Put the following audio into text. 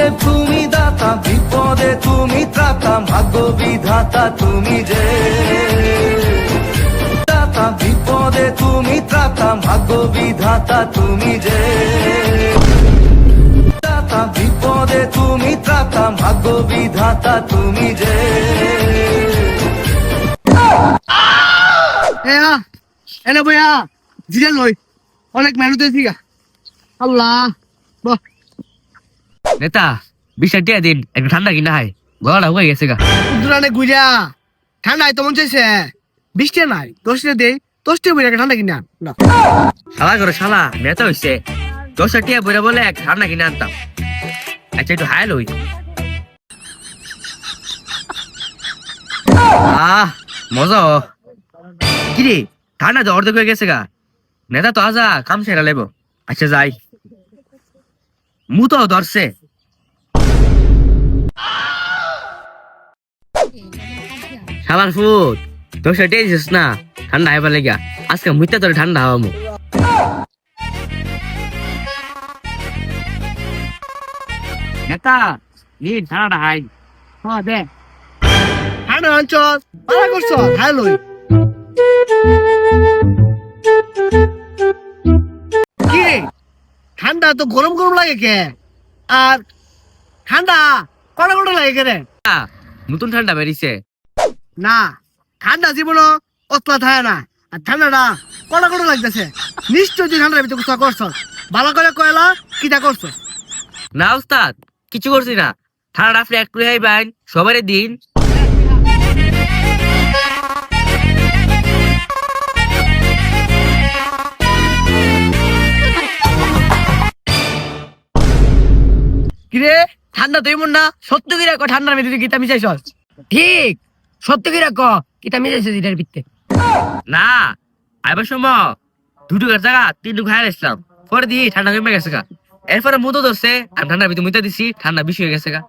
যে তুমি দাতা, বিপদে তুমি ত্রাতা, ভাগ্য বিধাতা তুমি যে দাতা, বিপদে তুমি ত্রাতা, ভাগ্য বিধাতা তুমি যে দাতা, বিপদে তুমি ত্রাতা, ভাগ্য বিধাতা তুমি যে। এনে বইয়া জিরেন লই অনেক মেহনত হয়েছি গা। আল্লাহ নেতা 20 টাকা দিন, একটু ঠান্ডা কিনা হয়, গলাটা হয়ে গেছে গা। উদ্দুরানে গুইরা ঠান্ডায় তো মন চাইছে, বৃষ্টি নাই, 10 টাকা দেই, 10 টাকা বইরা ঠান্ডা কিনা না। শালা করে শালা নেতা হইছে, 10 টাকা বইরা বলে এক ঠান্ডা কিনে আনতাম। আচ্ছা একটু হায়াল হই। মজা কিরে, ঠান্ডা তো অর্ধেক হয়ে গেছে গা। নেতা তো আজা কাম সেরা লেব। আচ্ছা যাই, মু তো ধরছে। শালার ফুট 10 টাকা দিছিস না, ঠান্ডা হইবার লেগা। আজকে মুইতা তোর ঠান্ডা হওয়ামু। নেতা নিন ঠান্ডাটা হাই। হ্যাঁ দে ঠান্ডা অঞ্চল পালা করছো, হাই লই কি রে, ঠান্ডা তো গরম গরম লাগে কে, আর ঠান্ডা কড়া কড়া লাগে কে রে? নতুন ঠান্ডা বেরিয়েছে না, ঠান্ডা জীবনও অতলা থাকে না, আর ঠান্ডাটা কড়া কড়া লাগতেছে। নিশ্চয় তুই ঠান্ডার ভিতরে কিছু করছ, ভালো করে কয়লা কিটা করছ? না উস্তাদ, কিছু করছি না। ঠান্ডা আপনি একটু খাইবেন, সবারই দিন। কিরে ঠান্ডা তুই মন না সত্য কি রাখো, ঠান্ডার ভিতরে কিতা মিশাইছ? ঠিক সত্য কি রাখো, কিতা মিশাইছ এটার ভিতরে? না আইবার সময় 2 টাকার জায়গা 3 টাকা খাই আসলাম, পরে দিয়ে ঠান্ডা কমে গেছে গা। এরপরে মুতো ধরছে, আমি ঠান্ডার ভিতরে মুইতা দিছি, ঠান্ডা বেশি হয়ে গেছে গা।